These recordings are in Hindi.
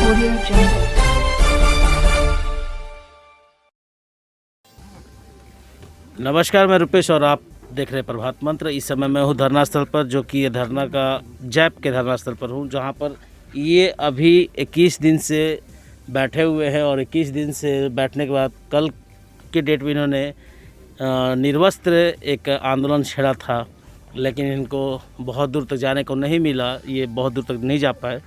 Audio Jungle. नमस्कार, मैं रुपेश और आप देख रहे हैं प्रभात मंत्र। इस समय मैं हूँ धरना स्थल पर, जो कि ये धरना का जैप के धरना स्थल पर हूँ, जहाँ पर ये अभी 21 दिन से बैठे हुए हैं और 21 दिन से बैठने के बाद कल के डेट में इन्होंने निर्वस्त्र एक आंदोलन छेड़ा था, लेकिन इनको बहुत दूर तक जाने को नहीं मिला, ये बहुत दूर तक नहीं जा पाए।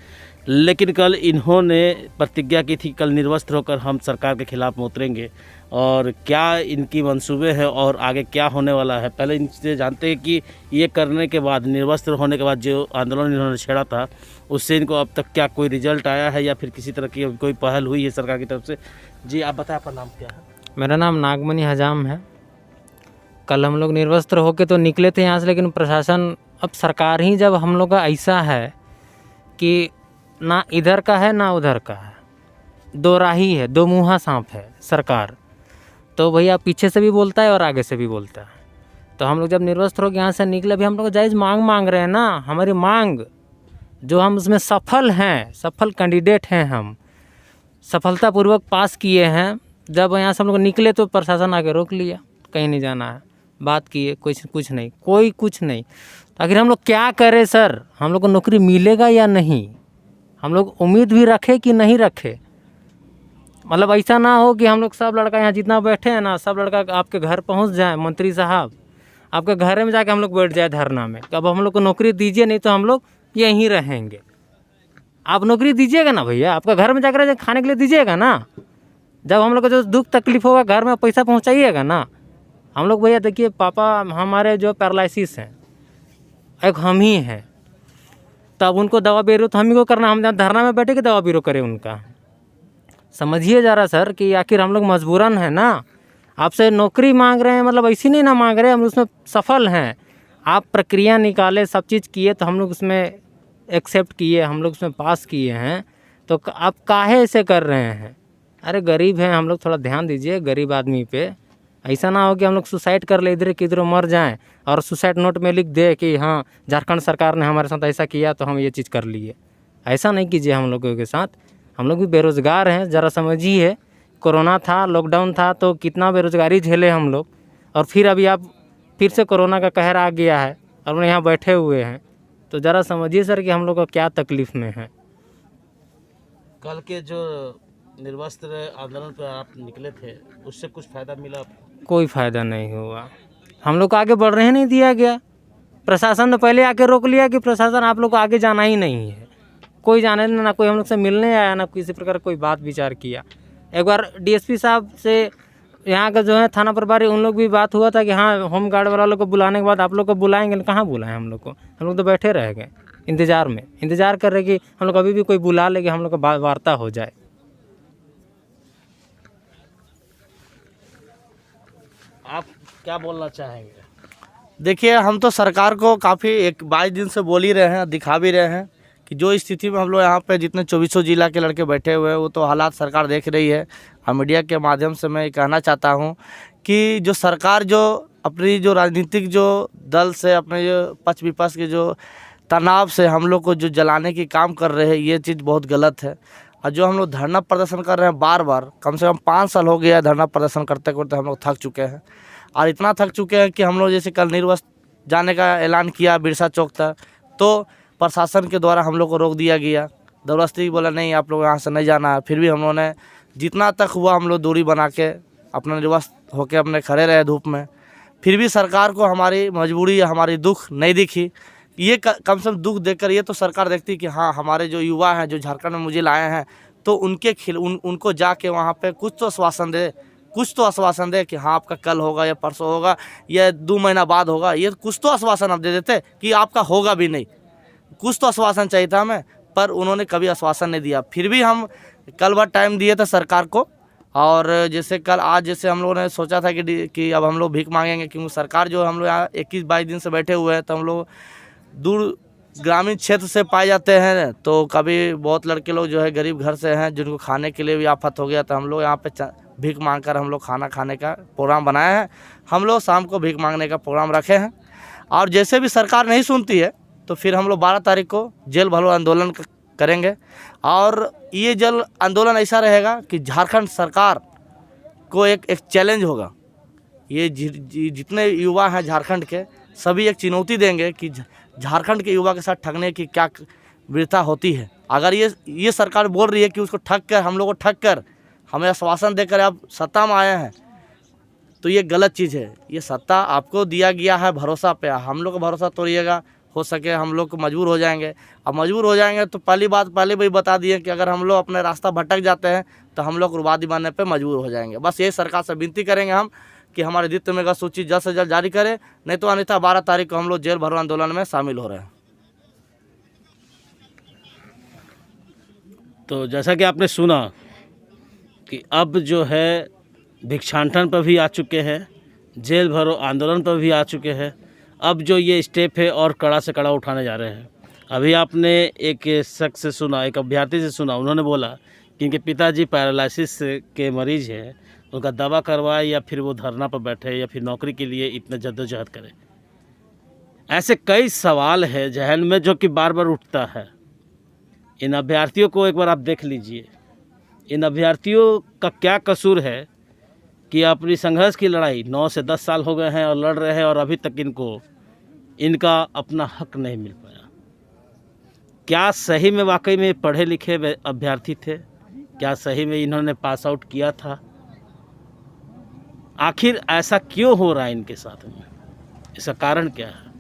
लेकिन कल इन्होंने प्रतिज्ञा की थी, कल निर्वस्त्र होकर हम सरकार के खिलाफ में उतरेंगे। और क्या इनकी मंसूबे हैं और आगे क्या होने वाला है, पहले इनसे जानते हैं कि ये करने के बाद, निर्वस्त्र होने के बाद जो आंदोलन इन्होंने छेड़ा था, उससे इनको अब तक क्या कोई रिजल्ट आया है या फिर किसी तरह की कोई पहल हुई है सरकार की तरफ से। जी आप बताएं, आपका नाम क्या है? मेरा नाम नागमणि हजाम है। कल हम लोग निर्वस्त्र होके तो निकले थे यहाँ से, लेकिन प्रशासन, अब सरकार ही जब हम लोग का ऐसा है कि ना इधर का है ना उधर का है, दो राही है, दो मुँहा सांप है सरकार, तो भैया पीछे से भी बोलता है और आगे से भी बोलता है। तो हम लोग जब निर्वस्त्र होकर यहाँ से निकले, भी हम लोग जायज़ मांग रहे हैं ना, हमारी मांग जो हम उसमें सफल हैं, सफल कैंडिडेट हैं, हम सफलतापूर्वक पास किए हैं। जब यहाँ से हम लोग निकले तो प्रशासन आके रोक लिया, कहीं नहीं जाना है, बात किए, कुछ नहीं, कोई कुछ नहीं। तो आखिर हम लोग क्या करें सर? हम लोग को नौकरी मिलेगा या नहीं? हम लोग उम्मीद भी रखे कि नहीं रखे? मतलब ऐसा ना हो कि हम लोग सब लड़का यहाँ जितना बैठे हैं ना, सब लड़का आपके घर पहुँच जाए, मंत्री साहब आपके घर में जाके हम लोग बैठ जाए धरना में। अब हम लोग को नौकरी दीजिए, नहीं तो हम लोग यहीं रहेंगे। आप नौकरी दीजिएगा ना भैया, आपका घर में जाकर खाने के लिए दीजिएगा ना। जब हम लोग को जो दुख तकलीफ होगा, घर में पैसा पहुँचाइएगा ना। हम लोग भैया देखिए, पापा हमारे जो पैरालिसिस हैं, एक हम ही हैं, तब उनको दवा बेरो तो हम ही को करना। हम धरना में बैठे कि दवा बेरो करें उनका? समझिए ज़रा सर कि आखिर हम लोग मजबूरन हैं ना। आपसे नौकरी मांग रहे हैं, मतलब ऐसी नहीं ना मांग रहे हैं, हम उसमें सफल हैं। आप प्रक्रिया निकाले, सब चीज़ किए, तो हम लोग उसमें एक्सेप्ट किए, हम लोग उसमें पास किए हैं। तो आप काहे ऐसे कर रहे हैं? अरे गरीब हैं हम लोग, थोड़ा ध्यान दीजिए गरीब आदमी पे। ऐसा ना हो कि हम लोग सुसाइड कर ले, इधर किधर मर जाएं और सुसाइड नोट में लिख दे कि हाँ झारखंड सरकार ने हमारे साथ ऐसा किया तो हम ये चीज़ कर लिए। ऐसा नहीं कीजिए हम लोगों के साथ। हम लोग भी बेरोज़गार हैं, ज़रा समझिए। कोरोना था, लॉकडाउन था, तो कितना बेरोज़गारी झेले हम लोग, और फिर अभी आप फिर से कोरोना का कहर आ गया है और हम यहाँ बैठे हुए हैं। तो ज़रा समझिए सर कि हम लोग को क्या तकलीफ़ में है। कल के जो निर्वस्त्र आंदोलन पर आप निकले थे, उससे कुछ फ़ायदा मिला आपको? कोई फ़ायदा नहीं हुआ। हम लोग को आगे बढ़ रहे नहीं दिया गया। प्रशासन ने पहले आके रोक लिया कि प्रशासन आप लोग को आगे जाना ही नहीं है। कोई जाने ना, कोई हम लोग से मिलने आया, ना किसी प्रकार कोई बात विचार किया। एक बार डीएसपी साहब से यहाँ का जो है थाना प्रभारी, उन लोग भी बात हुआ था कि हाँ होम गार्ड वाला लोग को बुलाने के बाद आप लोग को बुलाएंगे। कहाँ बुलाएं हम लोग को? हम लोग तो बैठे रह गए इंतज़ार में, इंतज़ार कर रहे कि हम लोग अभी भी कोई बुला ले कि हम लोग का वार्ता हो जाए। आप क्या बोलना चाहेंगे? देखिए, हम तो सरकार को काफ़ी 22 दिन से बोल ही रहे हैं, दिखा भी रहे हैं कि जो स्थिति में हम लोग यहाँ पे जितने 2400 जिला के लड़के बैठे हुए हैं, वो तो हालात सरकार देख रही है। और मीडिया के माध्यम से मैं ये कहना चाहता हूँ कि जो सरकार जो अपनी जो राजनीतिक जो दल से, अपने जो पक्ष विपक्ष के जो तनाव से हम लोग को जो जलाने की काम कर रहे हैं, ये चीज़ बहुत गलत है। और जो हम लोग धरना प्रदर्शन कर रहे हैं बार बार, कम से कम 5 साल हो गया है धरना प्रदर्शन करते करते हम लोग थक चुके हैं। और इतना थक चुके हैं कि हम लोग जैसे कल निर्वस्त्र जाने का ऐलान किया बिरसा चौक तक, तो प्रशासन के द्वारा हम लोग को रोक दिया गया। ज़बरदस्ती बोला नहीं आप लोग यहाँ से नहीं जाना है। फिर भी हम लोगों ने जितना तक हुआ हम लोग दूरी बना के अपना निर्वस्त्र होकर अपने खड़े रहे धूप में। फिर भी सरकार को हमारी मजबूरी या हमारी दुख नहीं दिखी। ये कम से कम दुख देखकर ये तो सरकार देखती कि हाँ हमारे जो युवा हैं जो झारखंड में मुझे लाए हैं, तो उनके उनको जाके वहाँ पे कुछ तो आश्वासन दे कि हाँ आपका कल होगा या परसों होगा या 2 महीना बाद होगा। ये कुछ तो आश्वासन आप दे देते कि आपका होगा भी नहीं। कुछ तो आश्वासन चाहिए था हमें, पर उन्होंने कभी आश्वासन नहीं दिया। फिर भी हम कल भर टाइम दिए थे सरकार को। और जैसे कल आज जैसे हम लोगों ने सोचा था कि अब हम लोग भीख मांगेंगे, क्योंकि सरकार जो हम लोग यहाँ 21-22 दिन से बैठे हुए हैं, तो हम लोग दूर ग्रामीण क्षेत्र से पाए जाते हैं। तो कभी बहुत लड़के लोग जो है गरीब घर से हैं, जिनको खाने के लिए भी आफत हो गया, तो हम लोग यहाँ पे भीख मांगकर हम लोग खाना खाने का प्रोग्राम बनाए हैं। हम लोग शाम को भीख मांगने का प्रोग्राम रखे हैं। और जैसे भी सरकार नहीं सुनती है, तो फिर हम लोग 12 तारीख को जेल भरो आंदोलन करेंगे। और ये जल आंदोलन ऐसा रहेगा कि झारखंड सरकार को एक चैलेंज होगा। ये जितने युवा हैं झारखंड के, सभी एक चुनौती देंगे कि झारखंड के युवा के साथ ठगने की क्या वृथा होती है। अगर ये सरकार बोल रही है कि उसको ठग कर, हम लोग को ठग कर, हमें आश्वासन देकर आप सत्ता में आए हैं, तो ये गलत चीज़ है। ये सत्ता आपको दिया गया है भरोसा पे, हम लोग का भरोसा तोड़िएगा, हो सके हम लोग को मजबूर हो जाएंगे। अब मजबूर हो जाएंगे तो पहली बात पहले भी बता दिए कि अगर हम लोग अपने रास्ता भटक जाते हैं तो हम लोग उग्रवादी बनने पे मजबूर हो जाएंगे। बस यही सरकार से विनती करेंगे हम कि हमारे द्वितीय मेगा सूची जल्द से जल्द जारी करें, नहीं तो अन्यथा 12 तारीख को हम लोग जेल भरो आंदोलन में शामिल हो रहे हैं। तो जैसा कि आपने सुना कि अब जो है भिक्षाटन पर भी आ चुके हैं, जेल भरो आंदोलन पर भी आ चुके हैं। अब जो ये स्टेप है और कड़ा से कड़ा उठाने जा रहे हैं। अभी आपने एक शख्स से सुना, एक अभ्यर्थी से सुना, उन्होंने बोला कि इनके पिताजी पैरालिसिस के मरीज हैं, उनका दवा करवाए या फिर वो धरना पर बैठे या फिर नौकरी के लिए इतना जद्दोजहद करें। ऐसे कई सवाल है जहन में जो कि बार बार उठता है। इन अभ्यर्थियों को एक बार आप देख लीजिए, इन अभ्यर्थियों का क्या कसूर है कि अपनी संघर्ष की लड़ाई 9 से 10 साल हो गए हैं और लड़ रहे हैं और अभी तक इनका अपना हक नहीं मिल पाया। क्या सही में वाकई में पढ़े लिखे अभ्यर्थी थे? क्या सही में इन्होंने पास आउट किया था? आखिर ऐसा क्यों हो रहा है इनके साथ में? इसका कारण क्या है?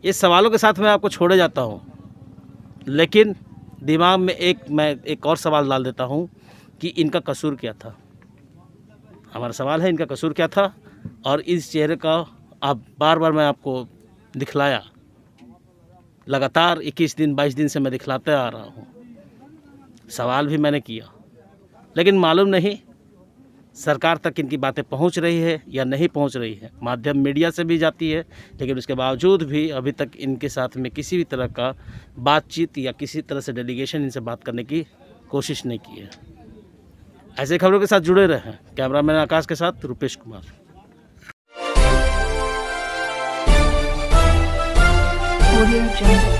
इस सवालों के साथ मैं आपको छोड़े जाता हूँ, लेकिन दिमाग में मैं एक और सवाल डाल देता हूँ कि इनका कसूर क्या था। हमारा सवाल है, इनका कसूर क्या था? और इस चेहरे का अब बार बार मैं आपको दिखलाया, लगातार 21 दिन 22 दिन से मैं दिखलाते आ रहा हूँ। सवाल भी मैंने किया, लेकिन मालूम नहीं सरकार तक इनकी बातें पहुँच रही है या नहीं पहुँच रही है। माध्यम मीडिया से भी जाती है, लेकिन उसके बावजूद भी अभी तक इनके साथ में किसी भी तरह का बातचीत या किसी तरह से डेलीगेशन इनसे बात करने की कोशिश नहीं की है। ऐसे खबरों के साथ जुड़े रहें। कैमरामैन आकाश के साथ रुपेश कुमार। Audio Jungle.